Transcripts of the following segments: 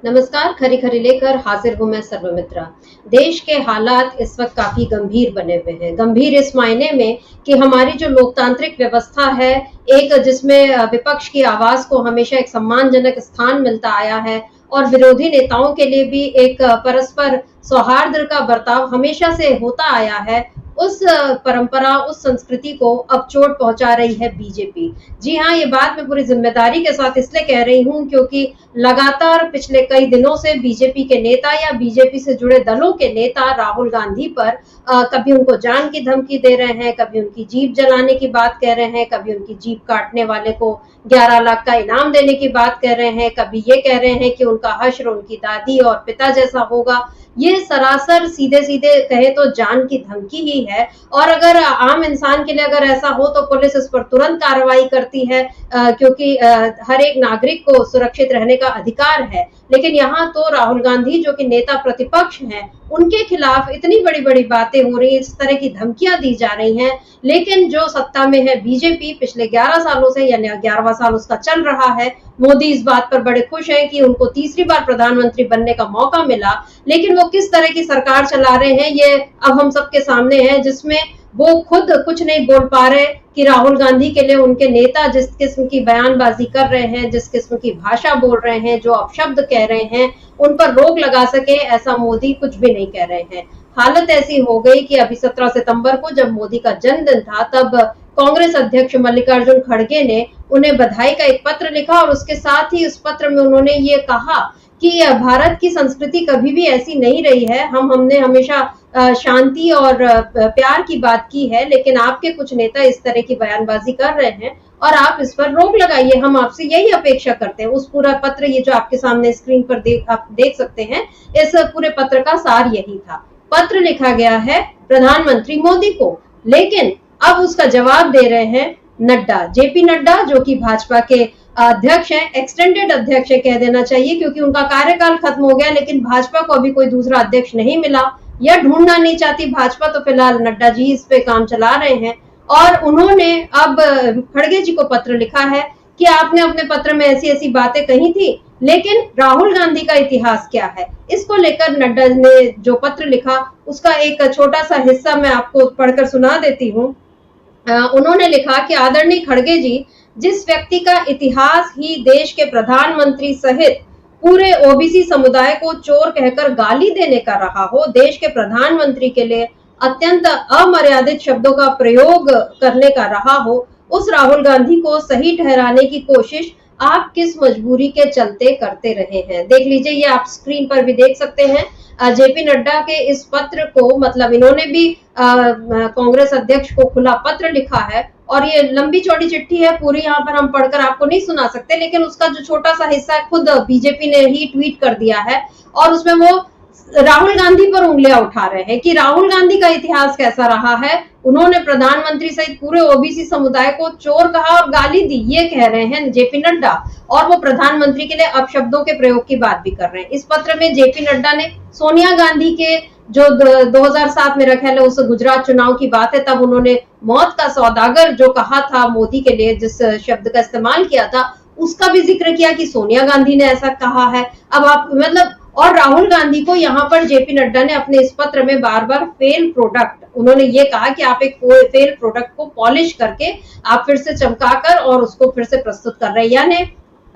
नमस्कार। खरी खरी लेकर हाजिर हूं मैं सर्वमित्रा। देश के हालात इस वक्त काफी गंभीर बने हुए हैं। गंभीर इस मायने में कि हमारी जो लोकतांत्रिक व्यवस्था है, एक जिसमें विपक्ष की आवाज को हमेशा एक सम्मानजनक स्थान मिलता आया है और विरोधी नेताओं के लिए भी एक परस्पर सौहार्द का बर्ताव हमेशा से होता आया है। उस परंपरा, उस संस्कृति को अब चोट पहुंचा रही है बीजेपी। जी हाँ, ये बात मैं पूरी जिम्मेदारी के साथ इसलिए कह रही हूं क्योंकि लगातार पिछले कई दिनों से बीजेपी के नेता या बीजेपी से जुड़े दलों के नेता राहुल गांधी पर कभी उनको जान की धमकी दे रहे हैं, कभी उनकी जीप जलाने की बात कह रहे हैं, कभी उनकी जीप काटने वाले को 11 लाख का इनाम देने की बात कर रहे हैं, कभी ये कह रहे हैं कि उनका हश्र उनकी दादी और पिता जैसा होगा। ये सरासर सीधे सीधे कहे तो जान की धमकी ही है। और अगर आम इंसान के लिए अगर ऐसा हो तो पुलिस इस पर तुरंत कार्रवाई करती है, क्योंकि हर एक नागरिक को सुरक्षित रहने का अधिकार है। लेकिन यहाँ तो राहुल गांधी जो कि नेता प्रतिपक्ष हैं, उनके खिलाफ इतनी बड़ी बड़ी बातें हो रही है, इस तरह की धमकियां दी जा रही हैं। लेकिन जो सत्ता में है बीजेपी पिछले 11 सालों से, यानी 11वां साल उसका चल रहा है, मोदी इस बात पर बड़े खुश हैं कि उनको तीसरी बार प्रधानमंत्री बनने का मौका मिला। लेकिन वो किस तरह की सरकार चला रहे हैं ये अब हम सबके सामने है, जिसमें वो खुद कुछ नहीं बोल पा रहे कि राहुल गांधी के लिए उनके नेता जिस किस्म की बयानबाजी कर रहे हैं, जिस किस्म की भाषा बोल रहे हैं, जो अपशब्द कह रहे हैं, उन पर रोक लगा सके ऐसा मोदी कुछ भी नहीं कह रहे हैं। हालत ऐसी हो गई कि अभी 17 सितंबर को जब मोदी का जन्मदिन था, तब कांग्रेस अध्यक्ष मल्लिकार्जुन खड़गे ने उन्हें बधाई का एक पत्र लिखा और उसके साथ ही उस पत्र में उन्होंने ये कहा कि भारत की संस्कृति कभी भी ऐसी नहीं रही है। हमने हमेशा शांति और प्यार की बात की है, लेकिन आपके कुछ नेता इस तरह की बयानबाजी कर रहे हैं और आप इस पर रोक लगाइए। हम आपसे यही अपेक्षा करते हैं। उस पूरा पत्र, ये जो आपके सामने स्क्रीन पर आप देख सकते हैं, इस पूरे पत्र का सार यही था। पत्र लिखा गया है प्रधानमंत्री मोदी को, लेकिन अब उसका जवाब दे रहे हैं नड्डा, जेपी नड्डा, जो कि भाजपा के अध्यक्ष हैं, एक्सटेंडेड अध्यक्ष है कह देना चाहिए, क्योंकि उनका कार्यकाल खत्म हो गया। लेकिन भाजपा को अभी कोई दूसरा अध्यक्ष नहीं मिला या ढूंढना नहीं चाहती भाजपा, तो फिलहाल नड्डा जी इस पे काम चला रहे हैं। और उन्होंने अब खड़गे जी को पत्र लिखा है कि आपने अपने पत्र में ऐसी ऐसी बातें कही थी, लेकिन राहुल गांधी का इतिहास क्या है, इसको लेकर नड्डा ने जो पत्र लिखा उसका एक छोटा सा हिस्सा मैं आपको पढ़कर सुना देती हूँ। उन्होंने लिखा कि आदरणीय खड़गे जी, जिस व्यक्ति का इतिहास ही देश के प्रधानमंत्री सहित पूरे ओबीसी समुदाय को चोर कहकर गाली देने का रहा हो, देश के प्रधानमंत्री के लिए अत्यंत अमर्यादित शब्दों का प्रयोग करने का रहा हो, उस राहुल गांधी को सही ठहराने की कोशिश आप किस मजबूरी के चलते करते रहे हैं। देख लीजिए, ये आप स्क्रीन पर भी देख सकते हैं। जेपी नड्डा के इस पत्र को, मतलब इन्होंने भी कांग्रेस अध्यक्ष को खुला पत्र लिखा है और ये लंबी चौड़ी चिट्ठी है, पूरी यहाँ पर हम पढ़कर आपको नहीं सुना सकते, लेकिन उसका जो छोटा सा हिस्सा है खुद बीजेपी ने ही ट्वीट कर दिया है और उसमें वो राहुल गांधी पर उंगलियां उठा रहे हैं कि राहुल गांधी का इतिहास कैसा रहा है। उन्होंने प्रधानमंत्री सहित पूरे ओबीसी समुदाय को चोर कहा और गाली दी, ये कह रहे हैं जेपी नड्डा, और वो प्रधानमंत्री के लिए अपशब्दों के प्रयोग की बात भी कर रहे हैं। इस पत्र में जेपी नड्डा ने सोनिया गांधी के जो 2007 में रखा है उस गुजरात चुनाव की बात है, तब उन्होंने मौत का सौदागर जो कहा था मोदी के लिए, जिस शब्द का इस्तेमाल किया था, उसका भी जिक्र किया कि सोनिया गांधी ने ऐसा कहा है। अब आप मतलब, और राहुल गांधी को यहाँ पर जेपी नड्डा ने अपने इस पत्र में बार बार फेल प्रोडक्ट, उन्होंने ये कहा कि आप एक फेल प्रोडक्ट को पॉलिश करके आप फिर से चमकाकर और उसको फिर से प्रस्तुत कर रहे हैं। यानी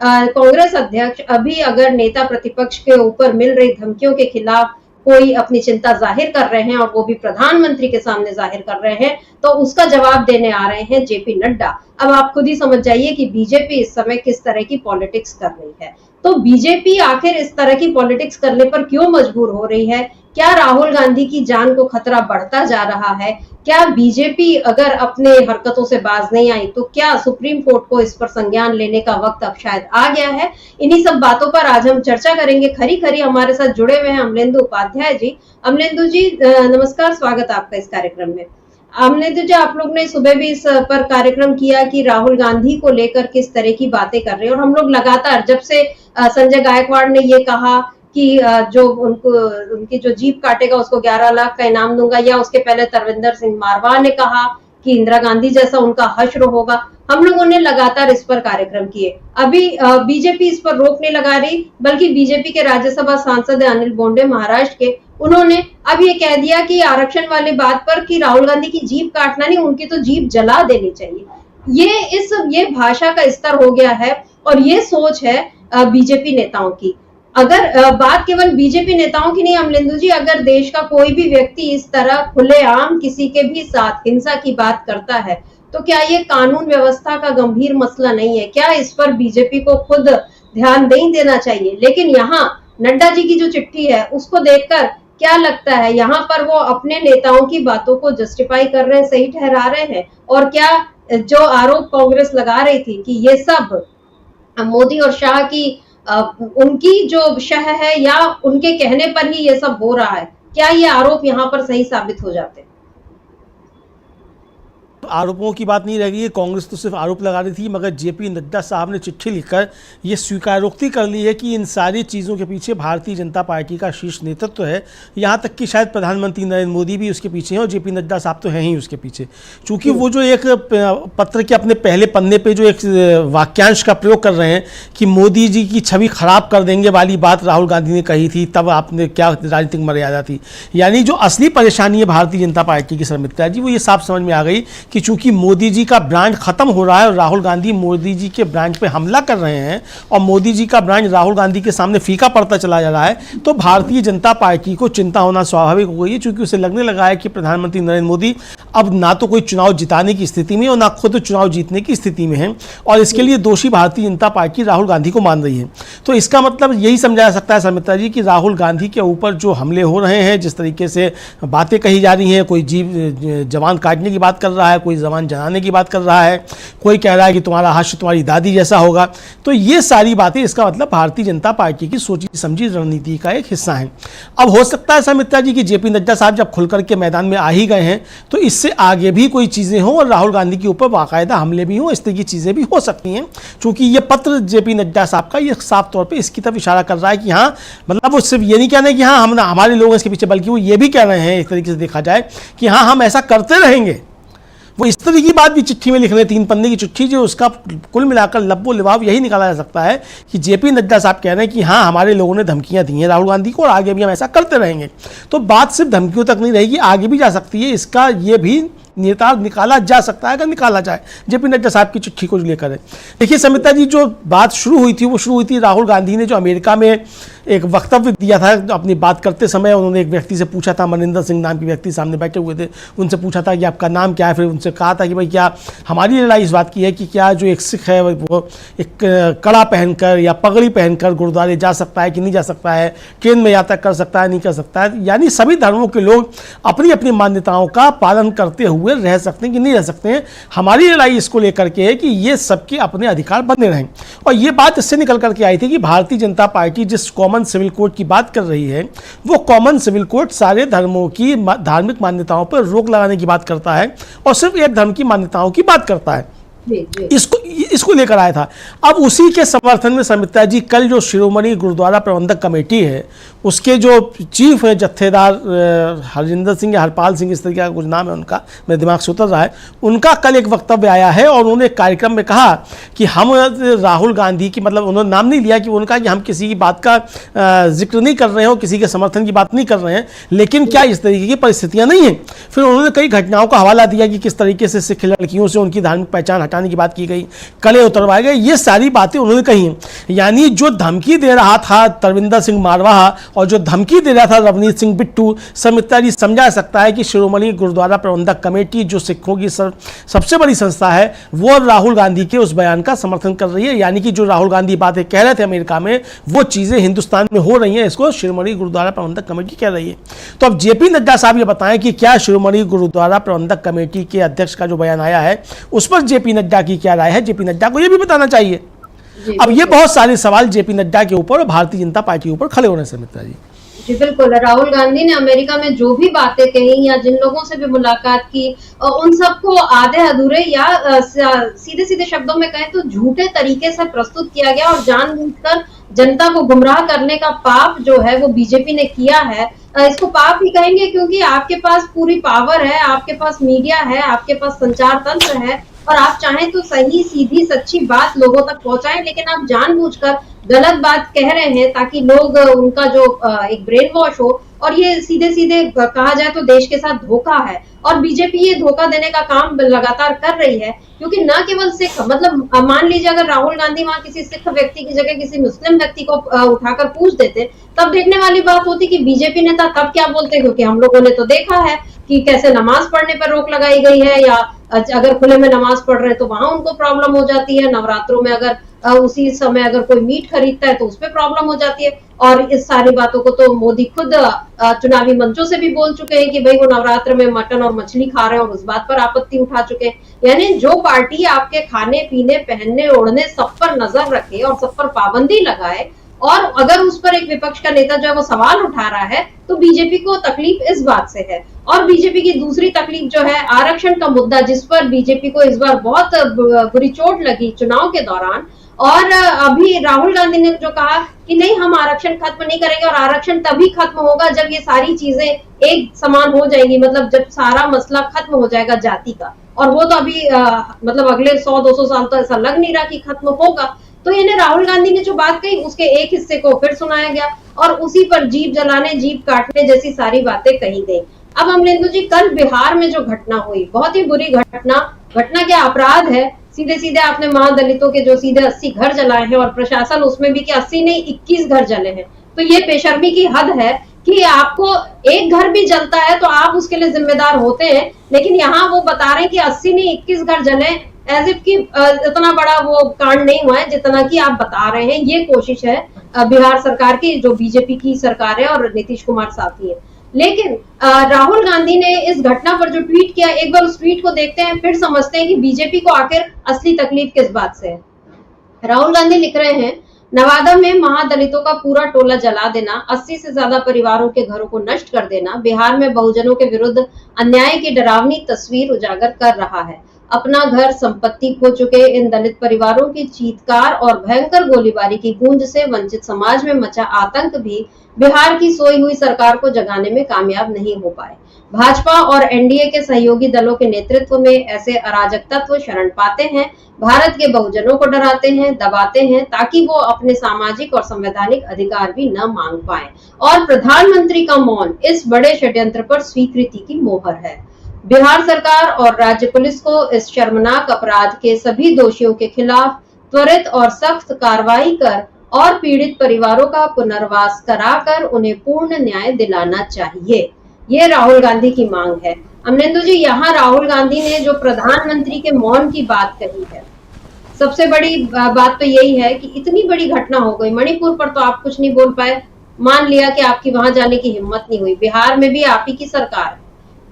कांग्रेस अध्यक्ष अभी अगर नेता प्रतिपक्ष के ऊपर मिल रही धमकियों के खिलाफ कोई अपनी चिंता जाहिर कर रहे हैं और वो भी प्रधानमंत्री के सामने जाहिर कर रहे हैं, तो उसका जवाब देने आ रहे हैं जेपी नड्डा। अब आप खुद ही समझ जाइए कि बीजेपी इस समय किस तरह की पॉलिटिक्स कर रही है। तो बीजेपी आखिर इस तरह की पॉलिटिक्स करने पर क्यों मजबूर हो रही है? क्या राहुल गांधी की जान को खतरा बढ़ता जा रहा है? क्या बीजेपी अगर अपने हरकतों से बाज नहीं आई तो क्या सुप्रीम कोर्ट को इस पर संज्ञान लेने का वक्त अब शायद आ गया है? इन्हीं सब बातों पर आज हम चर्चा करेंगे। खरी खरी हमारे साथ जुड़े हुए हैं अमलेंदु उपाध्याय जी। अमलेंदु जी नमस्कार, स्वागत आपका इस कार्यक्रम में। अमलेंदु जी, आप लोग ने सुबह भी इस पर कार्यक्रम किया कि राहुल गांधी को लेकर किस तरह की बातें कर रहे हैं, और हम लोग लगातार जब से संजय गायकवाड़ ने ये कहा कि जो उनकी जो जीप काटेगा उसको 11 लाख का इनाम दूंगा, या उसके पहले तरविंदर सिंह मारवाह ने कहा कि इंदिरा गांधी जैसा उनका हश्र होगा, हम लोगों ने लगातार इस पर कार्यक्रम किए। अभी बीजेपी इस पर रोक नहीं लगा रही, बल्कि बीजेपी के राज्यसभा सांसद है अनिल बोंडे महाराष्ट्र के, उन्होंने अब ये कह दिया कि आरक्षण वाली बात पर कि राहुल गांधी की जीभ काटना नहीं, उनकी तो जीभ जला देनी चाहिए। ये भाषा का स्तर हो गया है और ये सोच है बीजेपी नेताओं की। अगर बात केवल बीजेपी नेताओं की नहीं अमलेंदु जी, अगर देश का कोई भी व्यक्ति इस तरह खुलेआम किसी के भी साथ हिंसा की बात करता है, तो क्या ये कानून व्यवस्था का गंभीर मसला नहीं है? क्या इस पर बीजेपी को खुद ध्यान नहीं देना चाहिए? लेकिन यहाँ नड्डा जी की जो चिट्ठी है उसको देखकर क्या लगता है, यहाँ पर वो अपने नेताओं की बातों को जस्टिफाई कर रहे हैं, सही ठहरा रहे हैं? और क्या जो आरोप कांग्रेस लगा रही थी कि ये सब मोदी और शाह की उनकी जो शह है या उनके कहने पर ही ये सब हो रहा है, क्या ये आरोप यहाँ पर सही साबित हो जाते हैं? आरोपों की बात नहीं रह गई है, कांग्रेस तो सिर्फ आरोप लगा रही थी, मगर जेपी नड्डा साहब ने चिट्ठी लिखकर ये स्वीकारोक्ति कर ली है कि इन सारी चीज़ों के पीछे भारतीय जनता पार्टी का शीर्ष नेतृत्व है। यहाँ तक कि शायद प्रधानमंत्री नरेंद्र मोदी भी उसके पीछे हैं और जेपी नड्डा साहब तो हैं ही उसके पीछे। चूँकि वो जो एक पत्र के अपने पहले पन्ने पर जो एक वाक्यांश का प्रयोग कर रहे हैं कि मोदी जी की छवि खराब कर देंगे वाली बात राहुल गांधी ने कही थी, तब आपने क्या राजनीतिक मर्यादा थी। यानी जो असली परेशानी है भारतीय जनता पार्टी की शर्मिष्ठा जी, वो ये साफ समझ में आ गई कि चूंकि मोदी जी का ब्रांड खत्म हो रहा है और राहुल गांधी मोदी जी के ब्रांड पे हमला कर रहे हैं और मोदी जी का ब्रांड राहुल गांधी के सामने फीका पड़ता चला जा रहा है, तो भारतीय जनता पार्टी को चिंता होना स्वाभाविक हो गई है। चूंकि उसे लगने लगा है कि प्रधानमंत्री नरेंद्र मोदी अब ना तो कोई चुनाव जिताने की स्थिति में और ना खुद चुनाव जीतने की स्थिति में है, और इसके लिए दोषी भारतीय जनता पार्टी राहुल गांधी को मान रही है। तो इसका मतलब यही समझा जा सकता है शर्मिष्ठा जी कि राहुल गांधी के ऊपर जो हमले हो रहे हैं, जिस तरीके से बातें कही जा रही हैं, कोई जवान काटने की बात कर रहा है, कोई जवान जलाने की बात कर रहा है, कोई कह रहा है कि तुम्हारा हश्र तुम्हारी दादी जैसा होगा, तो ये सारी बातें इसका मतलब भारतीय जनता पार्टी की सोची समझी रणनीति का एक हिस्सा है। अब हो सकता है शर्मिष्ठा जी कि जेपी नड्डा साहब जब खुलकर के मैदान में आ ही गए हैं तो इससे आगे भी कोई चीज़ें हों और राहुल गांधी के ऊपर बाकायदा हमले भी हों, इस तरह की चीज़ें भी हो सकती हैं। चूंकि ये पत्र जेपी नड्डा साहब का ये साफ तौर पर इसकी तरफ इशारा कर रहा है कि हाँ, मतलब वो सिर्फ ये नहीं कह रहे कि हाँ हम हमारे लोग इसके पीछे, बल्कि वो ये भी कह रहे हैं एक तरीके से देखा जाए कि हाँ हम ऐसा करते रहेंगे। वो इस तरह की बात भी चिट्ठी में लिख रहे हैं, 3 पन्ने की चिट्ठी, जो उसका कुल मिलाकर लब्बो लिबाव यही निकाला जा सकता है कि जेपी नड्डा साहब कह रहे हैं कि हाँ हमारे लोगों ने धमकियां दी हैं राहुल गांधी को और आगे भी हम ऐसा करते रहेंगे। तो बात सिर्फ धमकियों तक नहीं रहेगी, आगे भी जा सकती है। इसका ये भी नितार निकाला जा सकता है अगर निकाला जाए जेपी नड्डा साहब की चिट्ठी को लेकर। देखिए शर्मिष्ठा जी, जो बात शुरू हुई थी वो शुरू हुई थी राहुल गांधी ने जो अमेरिका में एक वक्तव्य दिया था। अपनी बात करते समय उन्होंने एक व्यक्ति से पूछा था, मनिंदर सिंह नाम के व्यक्ति सामने बैठे हुए थे, उनसे पूछा था कि आपका नाम क्या है। फिर उनसे कहा था कि भाई क्या हमारी लड़ाई इस बात की है कि क्या जो एक सिख है वो एक कड़ा पहनकर या पगड़ी पहनकर गुरुद्वारे जा सकता है कि नहीं जा सकता है, ट्रेन में यात्रा कर सकता है नहीं कर सकता है। यानी सभी धर्मों के लोग अपनी अपनी मान्यताओं का पालन करते हुए रह सकते हैं कि नहीं रह सकते हैं। हमारी लड़ाई इसको लेकर के है कि ये सबके अपने अधिकार बने रहें। और ये बात इससे निकल करके आई थी कि भारतीय जनता पार्टी जिस कॉमन सिविल कोड की बात कर रही है, वो कॉमन सिविल कोड सारे धर्मों की धार्मिक मान्यताओं पर रोक लगाने की बात करता है और सिर्फ एक धर्म की मान्यताओं की बात करता है। इसको लेकर आया था। अब उसी के समर्थन में शर्मिष्ठा जी कल जो शिरोमणि गुरुद्वारा प्रबंधक कमेटी है उसके जो चीफ है जत्थेदार हरजिंदर सिंह या हरपाल सिंह, इस तरीके का कुछ नाम है उनका, मेरे दिमाग से उतर रहा है, उनका कल एक वक्तव्य आया है और उन्होंने एक कार्यक्रम में कहा कि हम राहुल गांधी की, मतलब उन्होंने नाम नहीं लिया, कि उन्होंने कहा कि हम किसी की बात का जिक्र नहीं कर रहे हैं और किसी के समर्थन की बात नहीं कर रहे हैं, लेकिन क्या इस तरीके की परिस्थितियां नहीं हैं। फिर उन्होंने कई घटनाओं का हवाला दिया कि किस तरीके से सिख लड़कियों से उनकी धार्मिक पहचान हटाने की बात की गई, कले उतरवाए गए, ये सारी बातें उन्होंने कही हैं। यानी जो धमकी दे रहा था तरविंदर सिंह मारवाहा और जो धमकी दे रहा था रवनीत सिंह बिट्टू, शर्मिष्ठा जी समझा सकता है कि शिरोमणि गुरुद्वारा प्रबंधक कमेटी जो सिखों की सबसे बड़ी संस्था है वो राहुल गांधी के उस बयान का समर्थन कर रही है। यानी कि जो राहुल गांधी बातें कह रहे थे अमेरिका में, वो चीजें हिंदुस्तान में हो रही हैं, इसको शिरोमणि गुरुद्वारा प्रबंधक कमेटी कह रही है। तो अब जेपी नड्डा साहब ये बताएं कि क्या शिरोमणि गुरुद्वारा प्रबंधक कमेटी के अध्यक्ष का जो बयान आया है उस पर जेपी नड्डा की क्या राय है, जेपी नड्डा को ये भी बताना चाहिए। अब ये बहुत सारे सवाल जेपी नड्डा के ऊपर और भारतीय जनता पार्टी के ऊपर खड़े होने से मित्रा जी। जी बिल्कुल, राहुल गांधी ने अमेरिका में जो भी बातें कही या जिन लोगों से भी मुलाकात की, उन सबको आधे अधूरे या सीधे सीधे शब्दों में कहें तो झूठे तरीके से प्रस्तुत किया गया और जानबूझकर जनता को गुमराह करने का पाप जो है वो बीजेपी ने किया है। इसको पाप ही कहेंगे क्योंकि आपके पास पूरी पावर है, आपके पास मीडिया है, आपके पास संचार तंत्र है, और आप चाहें तो सही सीधी सच्ची बात लोगों तक पहुंचाएं, लेकिन आप जानबूझकर गलत बात कह रहे हैं ताकि लोग उनका जो एक ब्रेन वॉश हो, और ये सीधे सीधे कहा जाए तो देश के साथ धोखा है। और बीजेपी ये धोखा देने का काम लगातार कर रही है, क्योंकि न केवल सिख, मतलब मान लीजिए अगर राहुल गांधी वहां किसी सिख व्यक्ति की जगह किसी मुस्लिम व्यक्ति को उठाकर पूछ देते, तब देखने वाली बात होती कि बीजेपी नेता तब क्या बोलते, क्योंकि हम लोगों ने तो देखा है कि कैसे नमाज पढ़ने पर रोक लगाई गई है, या अगर खुले में नमाज पढ़ रहे हैं तो वहां उनको प्रॉब्लम हो जाती है। नवरात्रों में अगर उसी समय अगर कोई मीट खरीदता है तो उसपे प्रॉब्लम हो जाती है। और इस सारी बातों को तो मोदी खुद चुनावी मंचों से भी बोल चुके हैं कि भाई वो नवरात्र में मटन और मछली खा रहे हैं, और उस बात पर आपत्ति उठा चुके हैं। यानी जो पार्टी आपके खाने पीने पहनने ओढ़ने सब पर नजर रखे और सब पर पाबंदी लगाए, और अगर उस पर एक विपक्ष का नेता जो है वो सवाल उठा रहा है, तो बीजेपी को तकलीफ इस बात से है। और बीजेपी की दूसरी तकलीफ जो है आरक्षण का मुद्दा, जिस पर बीजेपी को इस बार बहुत बुरी चोट लगी चुनाव के दौरान। और अभी राहुल गांधी ने जो कहा कि नहीं, हम आरक्षण खत्म नहीं करेंगे, और आरक्षण तभी खत्म होगा जब ये सारी चीजें एक समान हो जाएंगी, मतलब जब सारा मसला खत्म हो जाएगा जाति का। और वो तो अभी मतलब अगले 100-200 साल तो ऐसा लग नहीं रहा कि खत्म होगा। तो यानी राहुल गांधी ने जो बात कही उसके एक हिस्से को फिर सुनाया गया, और उसी पर जीप जलाने जीप काटने जैसी सारी बातें कही गई। अब अमलेंदु जी, कल बिहार में जो घटना हुई, बहुत ही बुरी घटना क्या अपराध है, सीधे सीधे आपने महादलितों के जो सीधे 80 घर जलाए हैं, और प्रशासन उसमें भी कि 80 नहीं 21 घर जले हैं। तो ये बेशर्मी की हद है कि आपको एक घर भी जलता है तो आप उसके लिए जिम्मेदार होते हैं, लेकिन यहाँ वो बता रहे हैं कि 80 नहीं 21 घर जले, एज इफ की इतना बड़ा वो कांड नहीं हुआ है जितना कि आप बता रहे हैं। ये कोशिश है बिहार सरकार की, जो बीजेपी की सरकार है और नीतीश कुमार साथ ही है। लेकिन राहुल गांधी ने इस घटना पर जो ट्वीट किया, एक बार उस ट्वीट को देखते हैं, फिर समझते हैं कि बीजेपी को आखिर असली तकलीफ किस बात से है। राहुल गांधी लिख रहे हैं, नवादा में महादलितों का पूरा टोला जला देना, 80 से ज्यादा परिवारों के घरों को नष्ट कर देना बिहार में बहुजनों के विरुद्ध अन्याय की डरावनी तस्वीर उजागर कर रहा है। अपना घर संपत्ति खो चुके इन दलित परिवारों की चीत्कार और भयंकर गोलीबारी की गूंज से वंचित समाज में मचा आतंक भी बिहार की सोई हुई सरकार को जगाने में कामयाब नहीं हो पाए। भाजपा और एनडीए के सहयोगी दलों के नेतृत्व में ऐसे अराजक तत्व शरण पाते हैं, भारत के बहुजनों को डराते हैं, दबाते हैं, ताकि वो अपने सामाजिक और संवैधानिक अधिकार भी न मांग पाए। और प्रधानमंत्री का मौन इस बड़े षड्यंत्र पर स्वीकृति की मोहर है। बिहार सरकार और राज्य पुलिस को इस शर्मनाक अपराध के सभी दोषियों के खिलाफ त्वरित और सख्त कार्रवाई कर और पीड़ित परिवारों का पुनर्वास कराकर उन्हें पूर्ण न्याय दिलाना चाहिए। ये राहुल गांधी की मांग है। अमलेंदु जी, यहाँ राहुल गांधी ने जो प्रधानमंत्री के मौन की बात कही है, सबसे बड़ी बात तो यही है कि इतनी बड़ी घटना हो गई। मणिपुर पर तो आप कुछ नहीं बोल पाए, मान लिया कि आपकी वहां जाने की हिम्मत नहीं हुई। बिहार में भी आप ही की सरकार,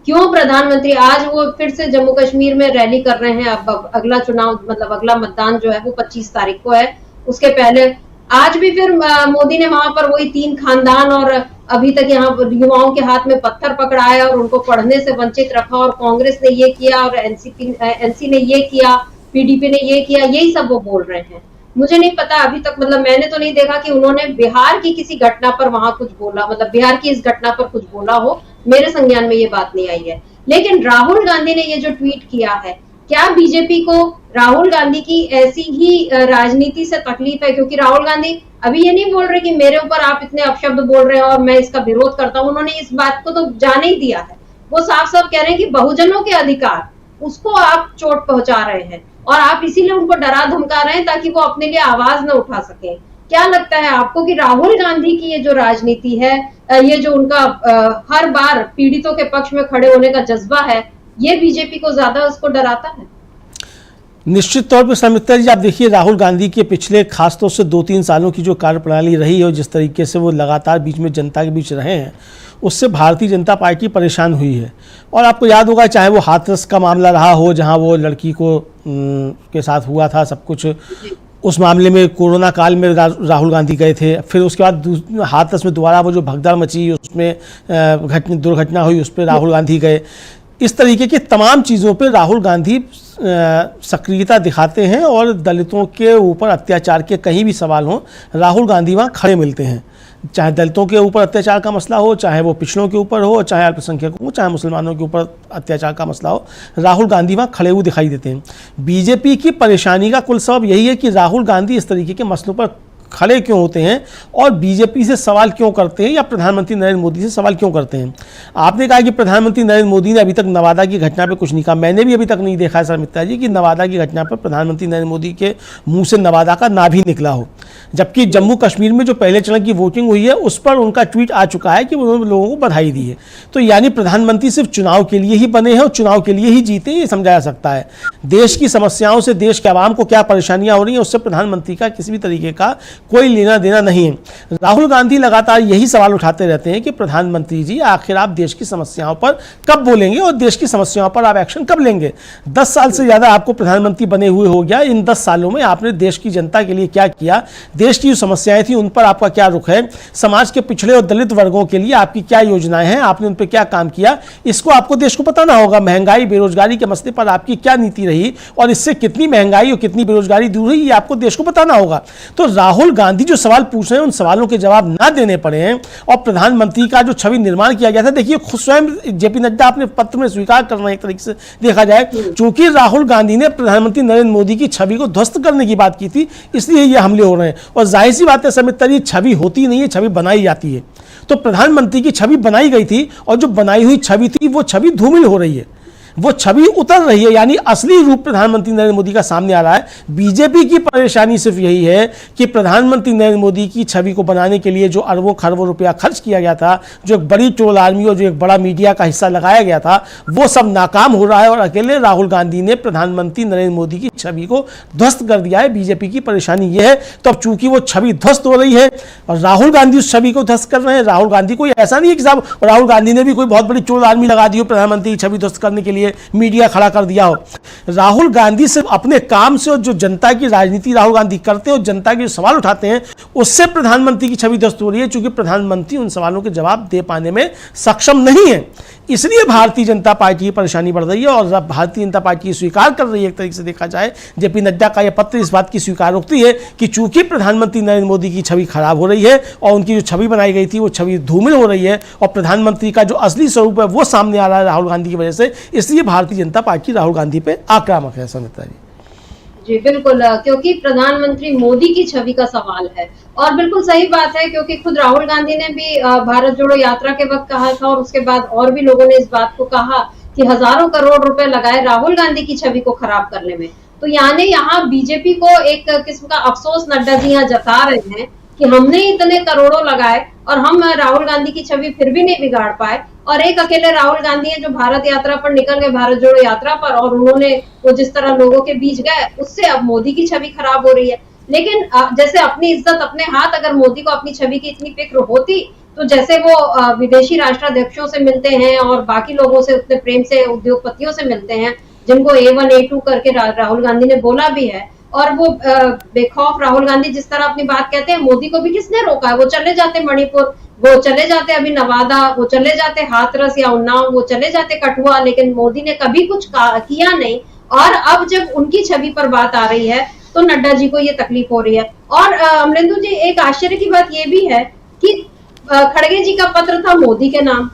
क्यों प्रधानमंत्री आज वो फिर से जम्मू कश्मीर में रैली कर रहे हैं। अब अगला चुनाव, मतलब अगला मतदान जो है वो 25 तारीख को है। उसके पहले आज भी फिर मोदी ने वहां पर वही 3 खानदान और अभी तक यहाँ युवाओं के हाथ में पत्थर पकड़ाया और उनको पढ़ने से वंचित रखा, और कांग्रेस ने ये किया और एनसी ने ये किया, पीडीपी ने ये किया, यही सब वो बोल रहे हैं। मुझे नहीं पता अभी तक, मतलब मैंने तो नहीं देखा कि उन्होंने बिहार की किसी घटना पर वहां कुछ बोला, मतलब बिहार की इस घटना पर कुछ बोला हो। मेरे संज्ञान में ये बात नहीं आई है। लेकिन राहुल गांधी ने ये जो ट्वीट किया है, क्या बीजेपी को राहुल गांधी की ऐसी ही राजनीति से तकलीफ है? क्योंकि राहुल गांधी अभी ये नहीं बोल रहे कि मेरे ऊपर आप इतने अपशब्द बोल रहे हैं और मैं इसका विरोध करता हूं। उन्होंने इस बात को तो जाने ही दिया है। वो साफ साफ कह रहे हैं कि बहुजनों के अधिकार, उसको आप चोट पहुंचा रहे हैं, और आप इसीलिए उनको डरा धमका रहे हैं ताकि वो अपने लिए आवाज न उठा सके। क्या लगता है आपको कि राहुल गांधी की ये जो राजनीति है, ये जो उनका हर बार पीड़ितों के पक्ष में खड़े होने का जज्बा है, ये बीजेपी को ज्यादा उसको डराता है? निश्चित तौर पर समिता जी, आप देखिए राहुल गांधी के पिछले खासतौर से 2-3 सालों की जो कार्यप्रणाली रही है और जिस तरीके से वो लगातार बीच में जनता के बीच रहे हैं, उससे भारतीय जनता पार्टी परेशान हुई है। और आपको याद होगा, चाहे वो हाथरस का मामला रहा हो जहां वो लड़की को के साथ हुआ था सब कुछ, उस मामले में कोरोना काल में राहुल गांधी गए थे। फिर उसके बाद हाथरस में दोबारा वो जो भगदड़ मची, उसमें दुर्घटना हुई, उस पर राहुल गांधी गए। इस तरीके की तमाम चीज़ों पे राहुल गांधी सक्रियता दिखाते हैं, और दलितों के ऊपर अत्याचार के कहीं भी सवाल हों, राहुल गांधी वहाँ खड़े मिलते हैं। चाहे दलितों के ऊपर अत्याचार का मसला हो, चाहे वो पिछड़ों के ऊपर हो, चाहे अल्पसंख्यकों हो, चाहे मुसलमानों के ऊपर अत्याचार का मसला हो, राहुल गांधी वहाँ खड़े हुए दिखाई देते हैं। बीजेपी की परेशानी का कुल सबब यही है कि राहुल गांधी इस तरीके के मसलों पर खड़े क्यों होते हैं और बीजेपी से सवाल क्यों करते हैं या प्रधानमंत्री नरेंद्र मोदी से सवाल क्यों करते हैं। आपने कहा कि प्रधानमंत्री नरेंद्र मोदी ने अभी तक नवादा की घटना पे कुछ नहीं कहा। मैंने भी अभी तक नहीं देखा है सर मित्रा जी कि नवादा की घटना पर प्रधानमंत्री नरेंद्र मोदी के मुंह से नवादा का ना भी निकला हो, जबकि जम्मू कश्मीर में जो पहले चरण की वोटिंग हुई है उस पर उनका ट्वीट आ चुका है कि उन्होंने लोगों को बधाई दी है। तो यानी प्रधानमंत्री सिर्फ चुनाव के लिए ही बने हैं और चुनाव के लिए ही जीते, ये समझा जा सकता है। देश की समस्याओं से, देश के आवाम को क्या परेशानियां हो रही हैं उससे प्रधानमंत्री का किसी भी तरीके का कोई लेना देना नहीं है। राहुल गांधी लगातार यही सवाल उठाते रहते हैं कि प्रधानमंत्री जी आखिर आप देश की समस्याओं पर कब बोलेंगे और देश की समस्याओं पर आप एक्शन कब लेंगे। 10 साल से ज्यादा आपको प्रधानमंत्री बने हुए हो गया। इन 10 सालों में आपने देश की जनता के लिए क्या किया, देश की जो समस्याएं थी उन पर आपका क्या रुख है, समाज के पिछड़े और दलित वर्गों के लिए आपकी क्या योजनाएं हैं, आपने उन पर क्या काम किया, इसको आपको देश को बताना होगा। महंगाई बेरोजगारी के मसले पर आपकी क्या नीति रही और इससे कितनी महंगाई और कितनी बेरोजगारी दूर हुई, ये आपको देश को बताना होगा। तो राहुल गांधी जो सवाल पूछ रहे हैं उन सवालों के जवाब ना देने पड़े हैं और प्रधानमंत्री का जो छवि निर्माण किया गया था, देखिए खुद स्वयं जेपी नड्डा अपने पत्र में स्वीकार कर रहे हैं। एक तरीके से देखा जाए चूंकि राहुल गांधी ने प्रधानमंत्री नरेंद्र मोदी की छवि को ध्वस्त करने की बात की थी, इसलिए ये हमले हो रहे हैं। और जाहिर सी बात है समित, ये छवि होती नहीं है, छवि बनाई जाती है। तो प्रधानमंत्री की छवि बनाई गई थी और जो बनाई हुई छवि थी वो छवि धूमिल हो रही है, वो छवि उतर रही है, यानी असली रूप प्रधानमंत्री नरेंद्र मोदी का सामने आ रहा है। बीजेपी की परेशानी सिर्फ यही है कि प्रधानमंत्री नरेंद्र मोदी की छवि को बनाने के लिए जो अरबों खरबों रुपया खर्च किया गया था, जो एक बड़ी ट्रोल आर्मी और जो एक बड़ा मीडिया का हिस्सा लगाया गया था, वो सब नाकाम हो रहा है और अकेले राहुल गांधी ने प्रधानमंत्री नरेंद्र मोदी की छवि को ध्वस्त कर दिया है। बीजेपी की परेशानी यह है। तो अब चूंकि वो छवि ध्वस्त हो रही है और राहुल गांधी उस छवि को ध्वस्त कर रहे हैं, राहुल गांधी कोई ऐसा नहीं है कि साहब राहुल गांधी ने भी कोई बहुत बड़ी ट्रोल आर्मी लगा दी हो प्रधानमंत्री की छवि ध्वस्त करने के लिए, मीडिया खड़ा कर दिया हो। राहुल गांधी सिर्फ अपने काम से और जो जनता की राजनीति राहुल गांधी करते हैं और जनता के सवाल उठाते हैं उससे प्रधानमंत्री की छवि ध्वस्त हो रही है, क्योंकि प्रधानमंत्री उन सवालों के जवाब दे पाने में सक्षम नहीं है। इसलिए भारतीय जनता पार्टी की परेशानी बढ़ रही है और भारतीय जनता पार्टी स्वीकार कर रही है। एक तरीके से देखा जाए जेपी नड्डा का यह पत्र इस बात की स्वीकारोक्ति है कि चूंकि प्रधानमंत्री नरेंद्र मोदी की छवि खराब हो रही है और उनकी जो छवि बनाई गई थी वो छवि धूमिल हो रही है और प्रधानमंत्री का जो असली स्वरूप है वो सामने आ रहा है राहुल गांधी की वजह से, इसलिए भारतीय जनता पार्टी राहुल गांधी पे आक्रामक है। समिता जी जी बिल्कुल, क्योंकि प्रधानमंत्री मोदी की छवि का सवाल है और बिल्कुल सही बात है, क्योंकि खुद राहुल गांधी ने भी भारत जोड़ो यात्रा के वक्त कहा था और उसके बाद और भी लोगों ने इस बात को कहा कि हजारों करोड़ रुपए लगाए राहुल गांधी की छवि को खराब करने में। तो यानी यहाँ बीजेपी को एक किस्म का अफसोस नड्डा जी यहाँ जता रहे हैं कि हमने इतने करोड़ों लगाए और हम राहुल गांधी की छवि फिर भी नहीं बिगाड़ पाए। और एक अकेले राहुल गांधी है जो भारत यात्रा पर निकल गए, भारत जोड़ो यात्रा पर, और उन्होंने वो जिस तरह लोगों के बीच गए उससे अब मोदी की छवि खराब हो रही है। लेकिन जैसे अपनी इज्जत अपने हाथ, अगर मोदी को अपनी छवि की इतनी फिक्र होती तो जैसे वो विदेशी राष्ट्राध्यक्षों से मिलते हैं और बाकी लोगों से उतने प्रेम से उद्योगपतियों से मिलते हैं जिनको A1 A2 करके राहुल गांधी ने बोला भी है, और वो बेखौफ राहुल गांधी जिस तरह अपनी बात कहते हैं, मोदी को भी किसने रोका है? वो चले जाते मणिपुर, वो चले जाते अभी नवादा, वो चले जाते हाथरस या उन्नाव, वो चले जाते कठुआ, लेकिन मोदी ने कभी कुछ किया नहीं। और अब जब उनकी छवि पर बात आ रही है तो नड्डा जी को ये तकलीफ हो रही है। और अमरेंदु जी, एक आश्चर्य की बात ये भी है कि खड़गे जी का पत्र था मोदी के नाम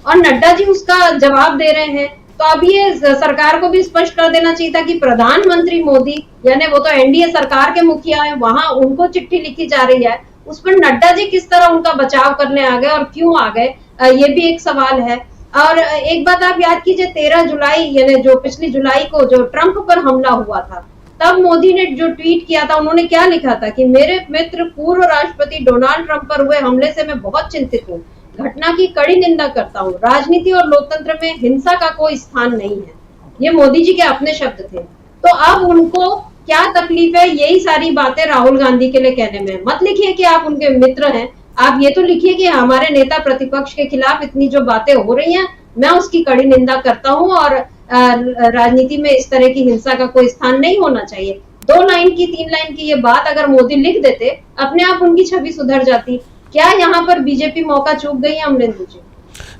और नड्डा जी उसका जवाब दे रहे हैं। तो अब ये सरकार को भी स्पष्ट कर देना चाहिए था कि प्रधानमंत्री मोदी, यानी वो तो एनडीए सरकार के मुखिया है, वहां उनको चिट्ठी लिखी जा रही है, उस पर नड्डा जी किस तरह उनका बचाव करने आ गए और क्यों आ गए, ये भी एक सवाल है। और एक बात आप याद कीजिए, 13 जुलाई यानी जो पिछली जुलाई को जो ट्रंप पर हमला हुआ था, तब मोदी ने जो ट्वीट किया था, उन्होंने क्या लिखा था कि मेरे मित्र पूर्व राष्ट्रपति डोनाल्ड ट्रंप पर हुए हमले से मैं बहुत चिंतित हूँ, घटना की कड़ी निंदा करता हूँ, राजनीति और लोकतंत्र में हिंसा का कोई स्थान नहीं है। ये मोदी जी के अपने शब्द थे। तो अब उनको क्या तकलीफ है, यही सारी बातें राहुल गांधी के लिए कहने में। मत लिखिए कि आप उनके मित्र हैं, आप ये तो लिखिए कि हमारे नेता प्रतिपक्ष के खिलाफ इतनी जो बातें हो रही हैं मैं उसकी कड़ी निंदा करता हूँ और राजनीति में इस तरह की हिंसा का कोई स्थान नहीं होना चाहिए। 2 लाइन की 3 लाइन की ये बात अगर मोदी लिख देते, अपने आप उनकी छवि सुधर जाती। क्या यहाँ पर बीजेपी मौका चूक गई है अमरेंदु जी?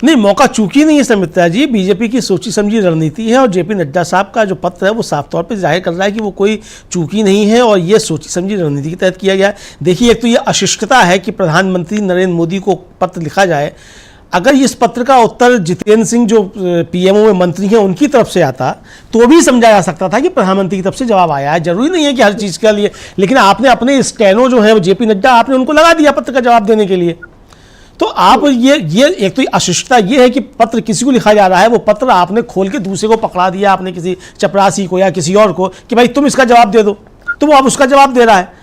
नहीं, मौका चूकी नहीं है समित्रा जी, बीजेपी की सोची समझी रणनीति है और जेपी नड्डा साहब का जो पत्र है वो साफ तौर पे जाहिर कर रहा है कि वो कोई चूकी नहीं है और ये सोची समझी रणनीति के तहत किया गया है। देखिए, एक तो ये अशिष्टता है कि प्रधानमंत्री नरेंद्र मोदी को पत्र लिखा जाए। अगर इस पत्र का उत्तर जितेंद्र सिंह जो पीएमओ में मंत्री हैं उनकी तरफ से आता तो भी समझा जा सकता था कि प्रधानमंत्री की तरफ से जवाब आया है। जरूरी नहीं है कि हर चीज़ के लिए, लेकिन आपने अपने स्टेनो जो है जेपी नड्डा, आपने उनको लगा दिया पत्र का जवाब देने के लिए। तो आप ये एक तो अशिष्टता ये है कि पत्र किसी को लिखा जा रहा है, वो पत्र आपने खोल के दूसरे को पकड़ा दिया, आपने किसी चपरासी को या किसी और को कि भाई तुम इसका जवाब दे दो, तो वो अब उसका जवाब दे रहा है।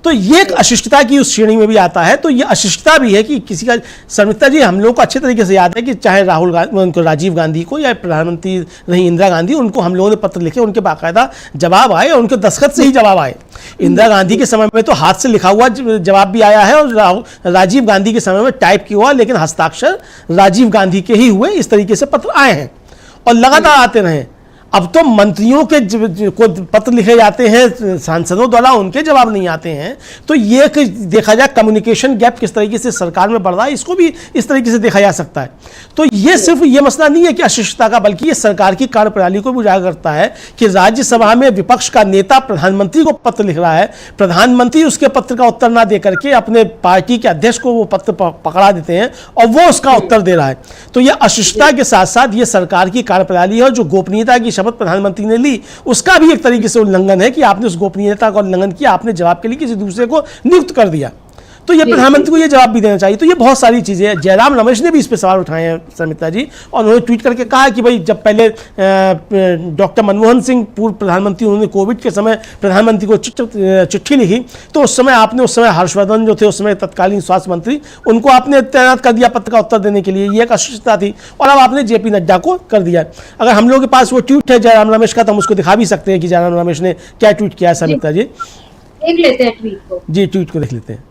तो ये एक अशिष्टता की उस श्रेणी में भी आता है। तो ये अशिष्टता भी है कि किसी का, समिता जी हम लोगों को अच्छे तरीके से याद है कि चाहे राहुल गांधी, उनको राजीव गांधी को या प्रधानमंत्री रही इंदिरा गांधी, उनको हम लोगों ने पत्र लिखे, उनके बाकायदा जवाब आए और उनके दस्तखत से ही जवाब आए। इंदिरा गांधी के समय में तो हाथ से लिखा हुआ जवाब भी आया है और राजीव गांधी के समय में टाइप किया हुआ, लेकिन हस्ताक्षर राजीव गांधी के ही हुए। इस तरीके से पत्र आए हैं और लगातार आते रहे। अब तो मंत्रियों के को पत्र लिखे जाते हैं सांसदों द्वारा, उनके जवाब नहीं आते हैं। तो ये देखा जाए कम्युनिकेशन गैप किस तरीके से सरकार में बढ़ रहा है, इसको भी इस तरीके से देखा जा सकता है। तो ये सिर्फ ये मसला नहीं है कि अशिष्टता का, बल्कि ये सरकार की कार्यप्रणाली को भी उजागर करता है कि राज्यसभा में विपक्ष का नेता प्रधानमंत्री को पत्र लिख रहा है, प्रधानमंत्री उसके पत्र का उत्तर ना दे करके अपने पार्टी के अध्यक्ष को वो पत्र पकड़ा देते हैं और वो उसका उत्तर दे रहा है। तो ये अशिष्टता के साथ साथ ये सरकार की कार्यप्रणाली है। जो गोपनीयता की शपथ प्रधानमंत्री ने ली उसका भी एक तरीके से उल्लंघन है कि आपने उस गोपनीयता का उल्लंघन किया, आपने जवाब के लिए किसी दूसरे को नियुक्त कर दिया। तो ये प्रधानमंत्री को ये जवाब भी देना चाहिए। तो ये बहुत सारी चीजें हैं। जयराम रमेश ने भी इस पे सवाल उठाए हैं समिता जी, और उन्होंने ट्वीट करके कहा कि भाई जब पहले डॉक्टर मनमोहन सिंह पूर्व प्रधानमंत्री, उन्होंने कोविड के समय प्रधानमंत्री को चिट्ठी लिखी तो उस समय आपने, उस समय हर्षवर्धन जो थे उस समय तत्कालीन स्वास्थ्य मंत्री, उनको आपने तैनात कर दिया पत्र का उत्तर देने के लिए। ये एक अशिष्टता थी और अब आपने जेपी नड्डा को कर दिया। अगर हम लोगों के पास वो ट्वीट है जयराम रमेश का तो हम उसको दिखा भी सकते हैं कि जयराम रमेश ने क्या ट्वीट किया है। समिता जी देख लेते हैं ट्वीट को। जी, ट्वीट को देख लेते हैं।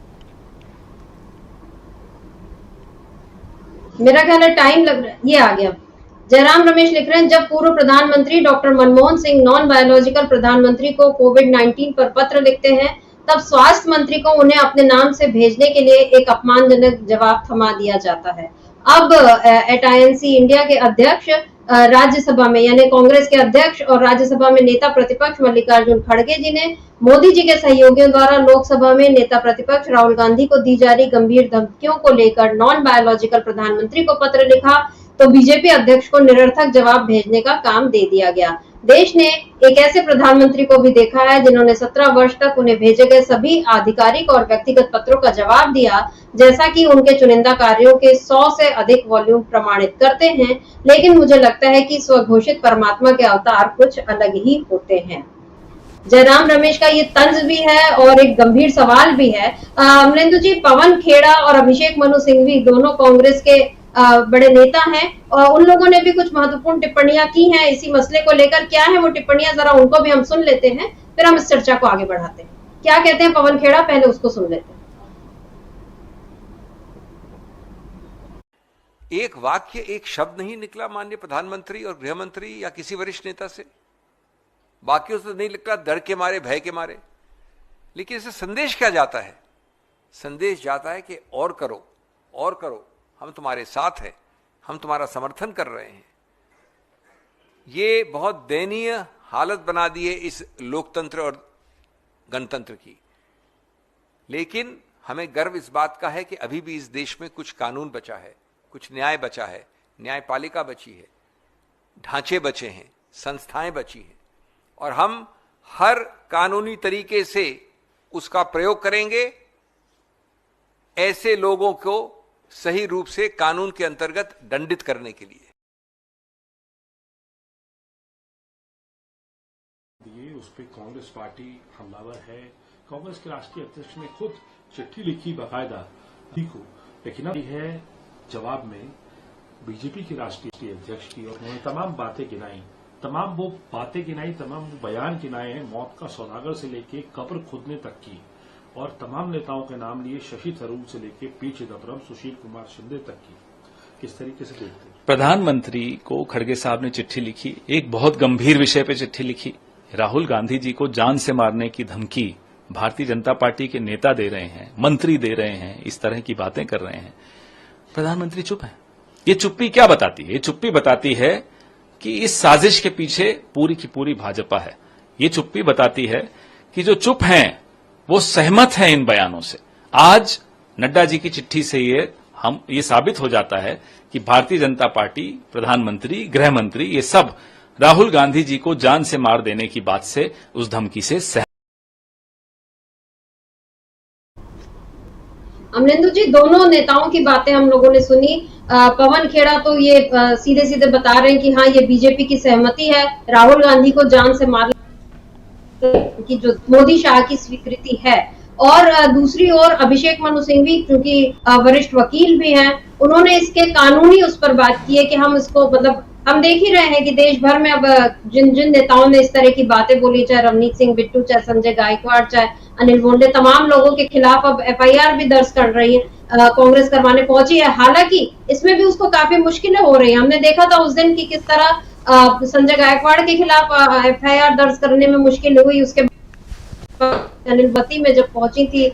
मेरा ख्याल है टाइम लग रहा है, ये आ गया। जयराम रमेश लिख रहे हैं, जब पूर्व प्रधानमंत्री doctor Manmohan Singh non biological प्रधानमंत्री को कोविड-19 पर पत्र लिखते हैं तब स्वास्थ्य मंत्री को उन्हें अपने नाम से भेजने के लिए एक अपमानजनक जवाब थमा दिया जाता है। अब एटआईएनसी इंडिया के अध्यक्ष राज्यसभा में, यानी कांग्रेस के अध्यक्ष और राज्यसभा में नेता प्रतिपक्ष मल्लिकार्जुन खड़गे जी ने मोदी जी के सहयोगियों द्वारा लोकसभा में नेता प्रतिपक्ष राहुल गांधी को दी जा रही गंभीर धमकियों को लेकर नॉन बायोलॉजिकल प्रधानमंत्री को पत्र लिखा तो बीजेपी अध्यक्ष को निरर्थक जवाब भेजने का काम दे दिया गया। देश ने एक ऐसे प्रधानमंत्री को भी देखा है जिन्होंने 17 वर्ष तक उन्हें भेजे गए सभी आधिकारिक और व्यक्तिगत पत्रों का जवाब दिया, जैसा कि उनके चुनिंदा कार्यों के 100 से अधिक वॉल्यूम प्रमाणित करते हैं। लेकिन मुझे लगता है कि स्वघोषित परमात्मा के अवतार कुछ अलग ही होते हैं। जयराम रमेश का ये तंज भी है और एक गंभीर सवाल भी है। अमरेंद्र जी, पवन खेड़ा और अभिषेक मनु सिंघवी दोनों कांग्रेस के बड़े नेता हैं और उन लोगों ने भी कुछ महत्वपूर्ण टिप्पणियां की हैं इसी मसले को लेकर। क्या है वो टिप्पणियां, जरा उनको भी हम सुन लेते हैं, फिर हम इस चर्चा को आगे बढ़ाते हैं। क्या कहते हैं पवन खेड़ा, पहले उसको सुन लेते हैं। एक वाक्य, एक शब्द नहीं निकला माननीय प्रधानमंत्री और गृह मंत्री या किसी वरिष्ठ नेता से। वाक्यों से नहीं निकला डर के मारे, भय के मारे। लेकिन इससे संदेश क्या जाता है? संदेश जाता है कि और करो, और करो, हम तुम्हारे साथ हैं, हम तुम्हारा समर्थन कर रहे हैं। ये बहुत दयनीय हालत बना दी है इस लोकतंत्र और गणतंत्र की। लेकिन हमें गर्व इस बात का है कि अभी भी इस देश में कुछ कानून बचा है, कुछ न्याय बचा है, न्यायपालिका बची है, ढांचे बचे हैं, संस्थाएं बची हैं, और हम हर कानूनी तरीके से उसका प्रयोग करेंगे ऐसे लोगों को सही रूप से कानून के अंतर्गत दंडित करने के लिए। उस पर कांग्रेस पार्टी हमलावर है। कांग्रेस के राष्ट्रीय अध्यक्ष ने खुद चिट्ठी लिखी बाकायदा को, लेकिन अब है जवाब में बीजेपी के राष्ट्रीय अध्यक्ष की, और उन्होंने तमाम बातें गिनाई, तमाम वो बयान गिनाए हैं, मौत का सौदागर से लेके कब्र खोदने तक की, और तमाम नेताओं के नाम लिए, शशि थरूर से लेके पी चिदम्बरम, सुशील कुमार शिंदे तक की। किस तरीके से देखते हैं? प्रधानमंत्री को खड़गे साहब ने चिट्ठी लिखी, एक बहुत गंभीर विषय पे चिट्ठी लिखी। राहुल गांधी जी को जान से मारने की धमकी भारतीय जनता पार्टी के नेता दे रहे हैं, मंत्री दे रहे हैं, इस तरह की बातें कर रहे हैं। प्रधानमंत्री चुप है। ये चुप्पी क्या बताती है? ये चुप्पी बताती है कि इस साजिश के पीछे पूरी की पूरी भाजपा है। ये चुप्पी बताती है कि जो चुप हैं वो सहमत हैं इन बयानों से। आज नड्डा जी की चिट्ठी से ये साबित हो जाता है कि भारतीय जनता पार्टी, प्रधानमंत्री, गृह मंत्री, ये सब राहुल गांधी जी को जान से मार देने की बात से, उस धमकी से अमरेंदु जी, दोनों नेताओं की बातें हम लोगों ने सुनी। पवन खेड़ा तो ये सीधे सीधे बता रहे हैं कि हाँ, ये बीजेपी की सहमति है, राहुल गांधी को जान से मार की जो मोदी शाह की स्वीकृति है। और दूसरी ओर अभिषेक मनु सिंघवी, क्योंकि वरिष्ठ वकील भी हैं, उन्होंने इसके कानूनी उस पर बात की है कि हम इसको, मतलब हम देख ही रहे हैं कि देश भर में अब जिन जिन नेताओं ने इस तरह की बातें बोली, चाहे रवनीत सिंह बिट्टू, चाहे संजय गायकवाड़, चाहे अनिल बोंडे, तमाम लोगों के खिलाफ अब एफआईआर भी दर्ज कर रही है, कांग्रेस करवाने पहुंची है। हालांकि इसमें भी उसको काफी मुश्किलें हो रही हैं। हमने देखा था उस दिन की किस तरह संजय गायकवाड़ के खिलाफ एफआईआर दर्ज करने में मुश्किल हुई। उसके अनिलवती में जब पहुंची थी,